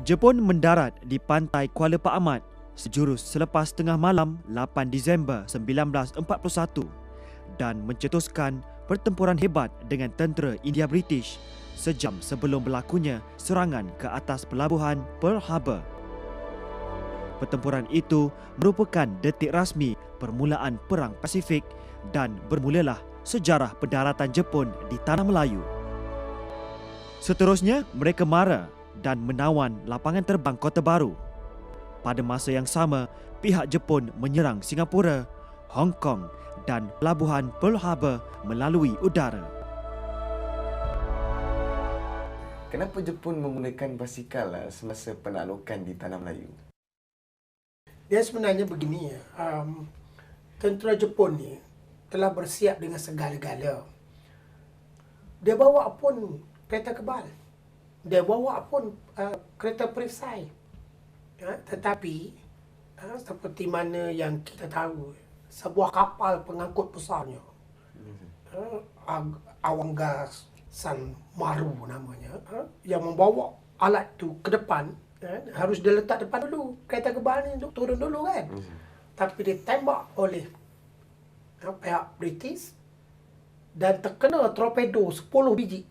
Jepun mendarat di pantai Kuala Pak Amat sejurus selepas tengah malam 8 Disember 1941 dan mencetuskan pertempuran hebat dengan tentera India British sejam sebelum berlakunya serangan ke atas pelabuhan Pearl Harbor. Pertempuran itu merupakan detik rasmi permulaan Perang Pasifik dan bermulalah sejarah pendaratan Jepun di Tanah Melayu. Seterusnya, mereka mara dan menawan lapangan terbang Kota Baru. Pada masa yang sama, pihak Jepun menyerang Singapura, Hong Kong dan pelabuhan Pearl Harbor melalui udara. Kenapa Jepun menggunakan basikal semasa penaklukan di Tanah Melayu? Dia sebenarnya begini ya, tentera Jepun ni telah bersiap dengan segala-gala. Dia bawa pun kereta kebal, dia bawa pun kereta perisai. Tetapi seperti mana yang kita tahu, sebuah kapal pengangkut besarnya, Awangas San Maru namanya, yang membawa alat tu ke depan, harus dia letak depan dulu. Kereta kebal ni turun dulu kan. Tapi ditembak oleh pihak British dan terkena torpedo 10 biji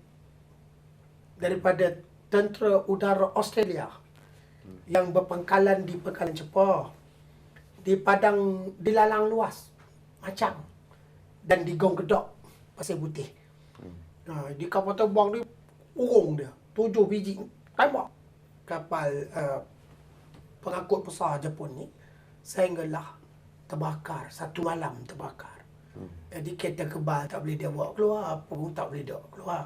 daripada tentera udara Australia yang berpangkalan di Pangkalan Cepa, di padang di lalang luas Macang dan di Gong Kedok Pasir Putih. Di kapal terbang ni urung dia 7 biji tembak kapal pengangkut besar Jepun ni, sehinggalah terbakar, satu malam terbakar. Jadi kereta kebal tak boleh dia bawa keluar, apa pun tak boleh dia bawa keluar.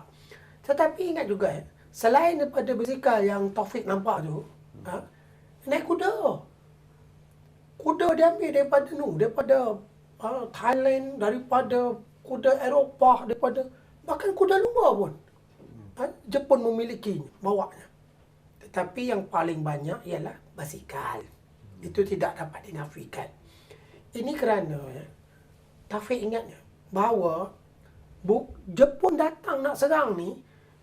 Tetapi ingat juga selain daripada basikal yang Taufik nampak tu, naik kuda. Kuda dia ambil daripada Thailand, daripada kuda Eropah, daripada bahkan kuda lumba pun. Jepun memiliki bawanya. Tetapi yang paling banyak ialah basikal. Itu tidak dapat dinafikan. Ini kerana Taufik ingatnya bahawa Jepun datang nak serang ni,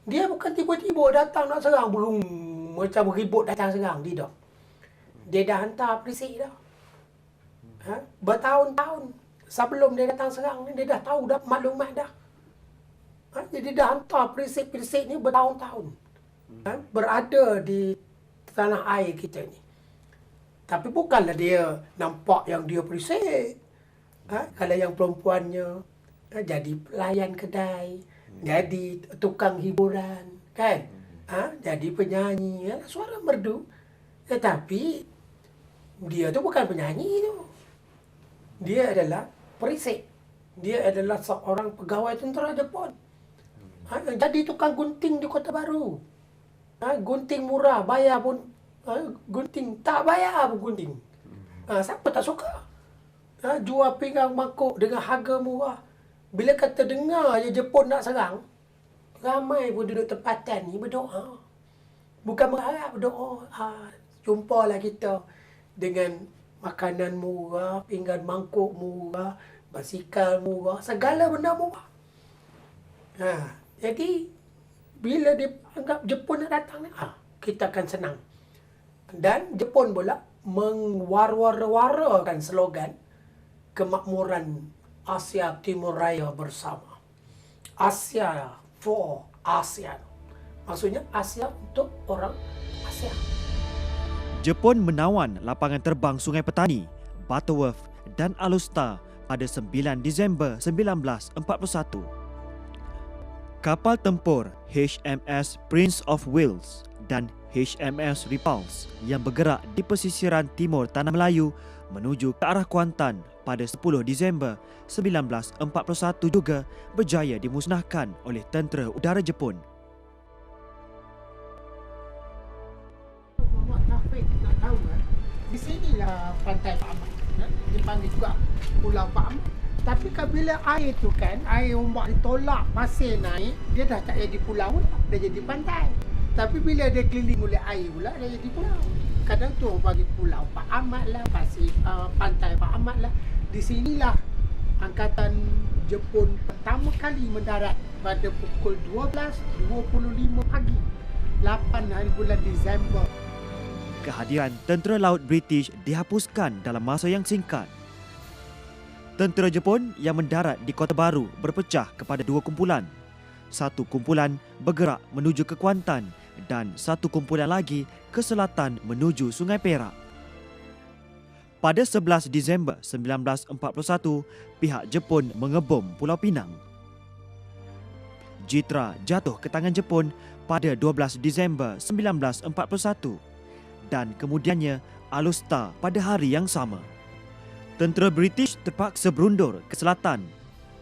dia bukan tiba-tiba datang nak serang, belum macam ribut datang serang. Tidak. Dia dah hantar perisik dah. Bertahun-tahun sebelum dia datang serang ni, dia dah tahu dah maklumat dah. Jadi dah hantar perisik-perisik ni bertahun-tahun. Berada di tanah air kita ni. Tapi bukanlah dia nampak yang dia perisik. Kalau yang perempuannya jadi pelayan kedai, jadi tukang hiburan, kan? Jadi penyanyi, suara merdu. Tetapi dia tu bukan penyanyi tu. Dia adalah perisik. Dia adalah seorang pegawai tentera Jepun. Jadi tukang gunting di Kota Baru. Gunting murah, bayar pun gunting, tak bayar pun gunting. Siapa tak suka? Jual pinggang mangkuk dengan harga murah. Bila kata dengar je Jepun nak serang, ramai pun duduk tempatan ni berdoa. Bukan berharap, berdoa. Jumpalah kita dengan makanan murah, pinggan mangkuk murah, basikal murah, segala benda murah. Jadi bila dia anggap Jepun nak datang ni, kita akan senang. Dan Jepun pula mengwar-war-warakan slogan kemakmuran Asia Timur Raya bersama. Asia for ASEAN. Maksudnya Asia untuk orang Asia. Jepun menawan lapangan terbang Sungai Petani, Butterworth dan Alusta pada 9 Disember 1941. Kapal tempur HMS Prince of Wales dan HMS Repulse yang bergerak di pesisiran timur Tanah Melayu menuju ke arah Kuantan pada 10 Disember 1941 juga berjaya dimusnahkan oleh tentera udara Jepun. Muhammad Taufik nak tahu di sinilah pantai Pak Amat. Dipanggil juga Pulau Pak Amat. Tapi bila air tu kan, air ombak ditolak, pasir naik, dia dah tak jadi pulau pula, dia jadi pantai. Tapi bila dia keliling oleh air pula, dia jadi pulau. Kadang tu orang bagi Pulau Pak Amat lah, pantai Pak Amat lah. Di sinilah Angkatan Jepun pertama kali mendarat pada pukul 12.25 pagi 8 hari bulan Disember kehadiran tentera laut British dihapuskan dalam masa yang singkat. Tentera Jepun yang mendarat di Kota Baru berpecah kepada dua kumpulan. Satu kumpulan bergerak menuju ke Kuantan dan satu kumpulan lagi ke selatan menuju Sungai Perak. Pada 11 Disember 1941, pihak Jepun mengebom Pulau Pinang. Jitra jatuh ke tangan Jepun pada 12 Disember 1941 dan kemudiannya Alusta pada hari yang sama. Tentera British terpaksa berundur ke selatan.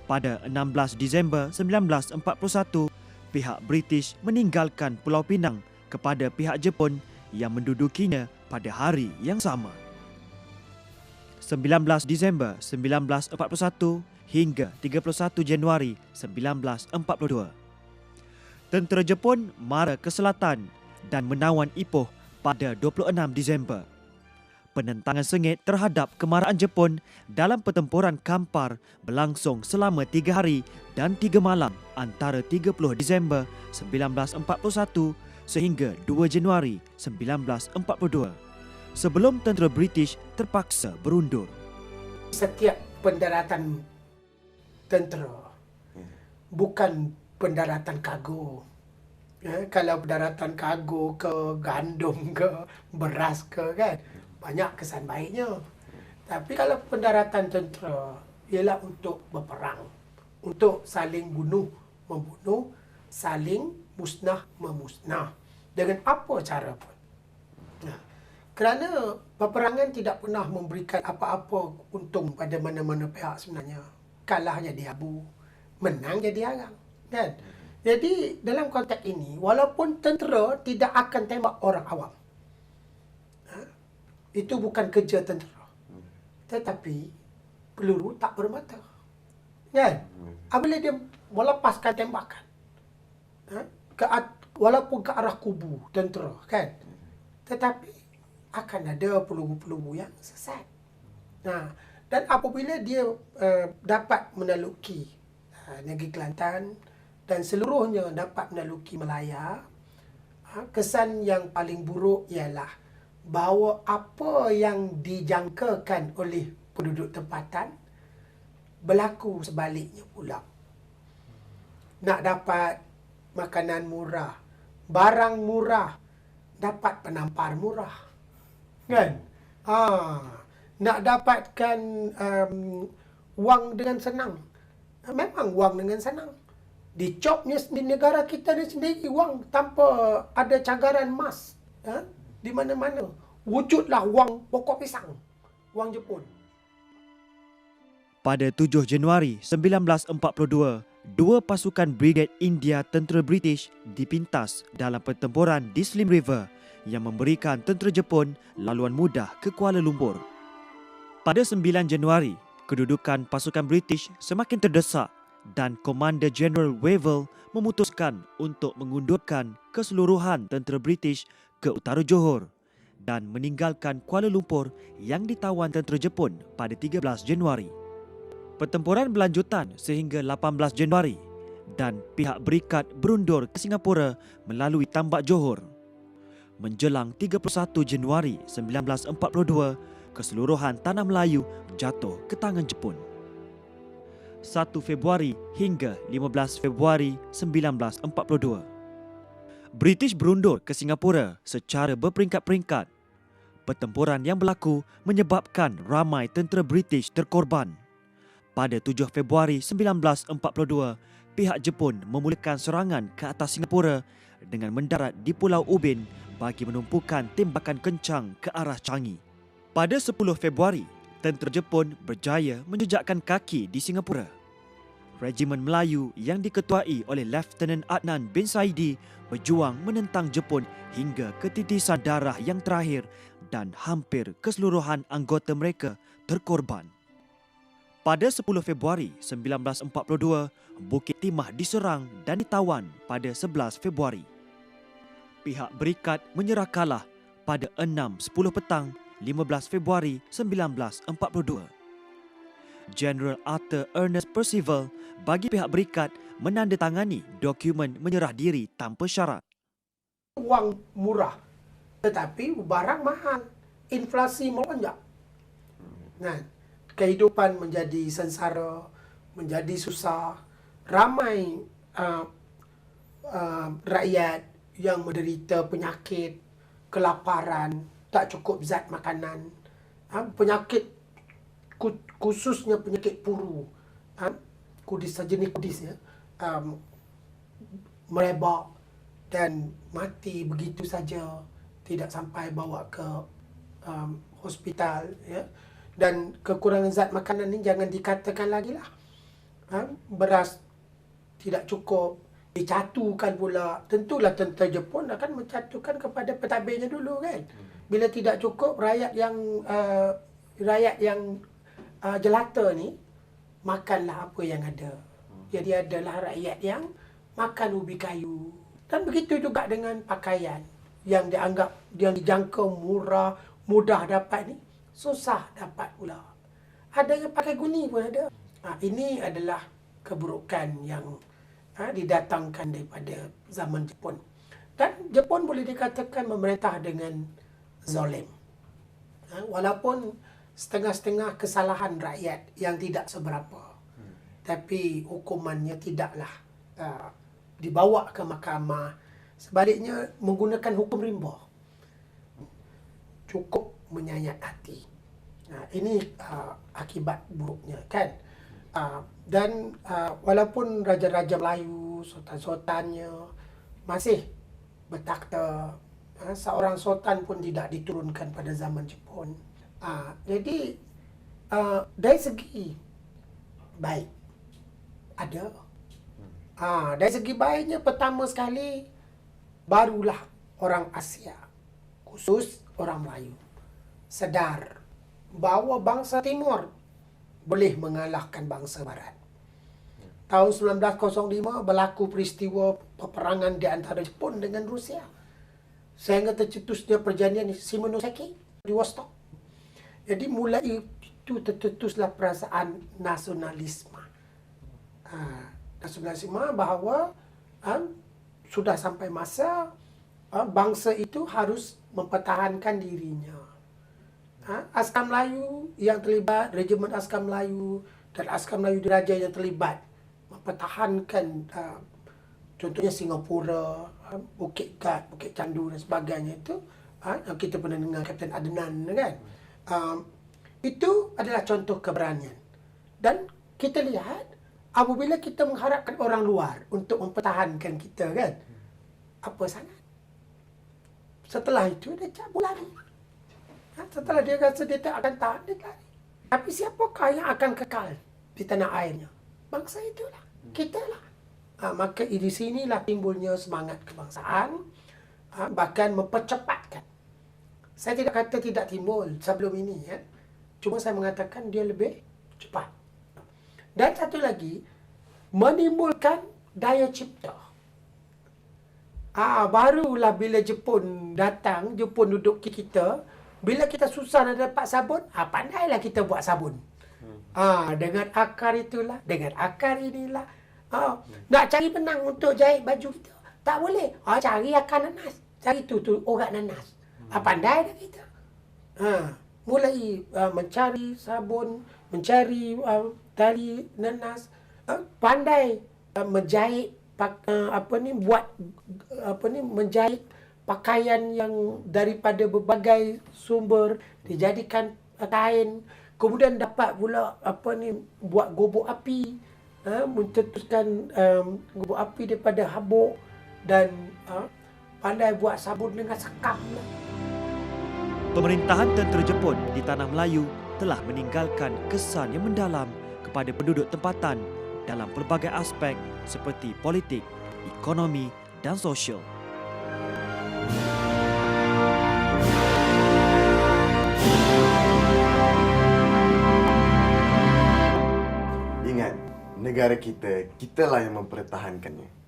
Pada 16 Disember 1941, pihak British meninggalkan Pulau Pinang kepada pihak Jepun yang mendudukinya pada hari yang sama. 19 Disember 1941 hingga 31 Januari 1942. Tentera Jepun mara ke selatan dan menawan Ipoh pada 26 Disember. Penentangan sengit terhadap kemarahan Jepun dalam pertempuran Kampar berlangsung selama 3 hari dan 3 malam antara 30 Disember 1941 sehingga 2 Januari 1942. Sebelum tentera British terpaksa berundur. Setiap pendaratan tentera bukan pendaratan kargo. Kalau pendaratan kargo ke gandum ke beras ke kan, banyak kesan baiknya. Tapi kalau pendaratan tentera ialah untuk berperang, untuk saling bunuh membunuh, saling musnah memusnah dengan apa cara pun. Kerana peperangan tidak pernah memberikan apa-apa untung pada mana-mana pihak sebenarnya. Kalah jadi abu, menang jadi arang. Kan? Jadi dalam konteks ini, walaupun tentera tidak akan tembak orang awam. Itu bukan kerja tentera. Tetapi peluru tak bermata. Kan? Apabila dia melepaskan tembakan, walaupun ke arah kubu tentera, kan? Tetapi akan ada peluru-peluru yang sesat. Dan apabila dia dapat menaluki negeri Kelantan dan seluruhnya dapat menaluki Melaya, kesan yang paling buruk ialah bahawa apa yang dijangkakan oleh penduduk tempatan berlaku sebaliknya pula. Nak dapat makanan murah, barang murah, dapat penampar murah. Kan? Nak dapatkan wang dengan senang. Memang wang dengan senang. Dicopnya di negara kita ni sendiri wang tanpa ada cagaran emas. Di mana-mana. Wujudlah wang pokok pisang. Wang Jepun. Pada 7 Januari 1942, dua pasukan Brigade India Tentera British dipintas dalam pertempuran di Slim River yang memberikan tentera Jepun laluan mudah ke Kuala Lumpur. Pada 9 Januari, kedudukan pasukan British semakin terdesak dan Komander General Wavell memutuskan untuk mengundurkan keseluruhan tentera British ke utara Johor dan meninggalkan Kuala Lumpur yang ditawan tentera Jepun pada 13 Januari. Pertempuran berlanjutan sehingga 18 Januari dan pihak berikat berundur ke Singapura melalui Tambak Johor. Menjelang 31 Januari 1942, keseluruhan tanah Melayu jatuh ke tangan Jepun. 1 Februari hingga 15 Februari 1942. British berundur ke Singapura secara berperingkat-peringkat. Pertempuran yang berlaku menyebabkan ramai tentera British terkorban. Pada 7 Februari 1942, pihak Jepun memulakan serangan ke atas Singapura dengan mendarat di Pulau Ubin bagi menumpukan tembakan kencang ke arah Changi. Pada 10 Februari, tentera Jepun berjaya menjejakkan kaki di Singapura. Regimen Melayu yang diketuai oleh Lieutenant Adnan bin Saidi berjuang menentang Jepun hingga ketitisan darah yang terakhir dan hampir keseluruhan anggota mereka terkorban. Pada 10 Februari 1942, Bukit Timah diserang dan ditawan pada 11 Februari. Pihak berikat menyerah kalah pada 6.10 petang 15 Februari 1942. General Arthur Ernest Percival bagi pihak berikat menandatangani dokumen menyerah diri tanpa syarat. Wang murah Tetapi barang mahal, inflasi melonjak. Nah, kehidupan menjadi sengsara, menjadi susah. Ramai rakyat yang menderita penyakit, kelaparan, tak cukup zat makanan, penyakit khususnya penyakit puru, kudis, sejenis kudis ya, merebak dan mati begitu saja, tidak sampai bawa ke hospital ya. Dan kekurangan zat makanan ini jangan dikatakan lagi lah. Beras tidak cukup, dicatukan pula. Tentulah tentera Jepun akan mencatukan kepada pentadbirnya dulu kan. Bila tidak cukup, rakyat yang jelata ni makanlah apa yang ada. Jadi adalah rakyat yang makan ubi kayu. Dan begitu juga dengan pakaian yang dianggap, yang dijangka murah, mudah dapat ni, susah dapat pula. Ada yang pakai guni pun ada. Ini adalah keburukan yang didatangkan daripada zaman Jepun. Dan Jepun boleh dikatakan memerintah dengan zalim. Walaupun setengah-setengah kesalahan rakyat yang tidak seberapa. Tapi hukumannya tidaklah dibawa ke mahkamah. Sebaliknya menggunakan hukum rimba. Cukup menyayat hati. Ini akibat buruknya kan. Dan walaupun raja-raja Melayu, sultan-sultannya masih bertakhta, seorang sultan pun tidak diturunkan pada zaman Jepun. Jadi dari segi baik ada. Dari segi baiknya, pertama sekali barulah orang Asia, khusus orang Melayu, sedar bahawa bangsa Timur boleh mengalahkan bangsa Barat. Tahun 1905 berlaku peristiwa peperangan di antara Jepun dengan Rusia, sehingga tercetusnya perjanjian Shimonoseki di Vostok. Jadi mulai itu tercetuslah perasaan nasionalisme. Nasionalisme bahawa sudah sampai masa bangsa itu harus mempertahankan dirinya. Askar Melayu yang terlibat, Regimen Askar Melayu dan Askar Melayu Diraja yang terlibat mempertahankan contohnya Singapura, Bukit Gat, Bukit Candu dan sebagainya itu. Kita pernah dengar Kapten Adnan kan. Itu adalah contoh keberanian. Dan kita lihat apabila kita mengharapkan orang luar untuk mempertahankan kita kan, apa sangat. Setelah itu dia cabut lari. Setelah dia rasa dia tak akan tahan, dia lari. Tapi siapakah yang akan kekal di tanah airnya? Bangsa itulah, kita lah. Maka di sinilah timbulnya semangat kebangsaan, bahkan mempercepatkan. Saya tidak kata tidak timbul sebelum ini, ya. Cuma saya mengatakan dia lebih cepat. Dan satu lagi, menimbulkan daya cipta. Barulah bila Jepun datang, Jepun duduk ke kita, bila kita susah nak dapat sabun, pandailah kita buat sabun. Dengan akar itulah, dengan akar inilah. Nak cari benang untuk jahit baju kita, tak boleh. Cari akar nanas. Cari tu urat nanas. Pandai dah kita. Mulai mencari sabun, mencari tali nanas, pandai menjahit menjahit pakaian yang daripada berbagai sumber dijadikan kain. Kemudian dapat pula buat gobok api, mencetuskan gobok api daripada habuk, dan pandai buat sabun dengan sekam. Pemerintahan tentera Jepun di Tanah Melayu telah meninggalkan kesan yang mendalam kepada penduduk tempatan dalam pelbagai aspek seperti politik, ekonomi dan sosial. Ingat, negara kita, kitalah yang mempertahankannya.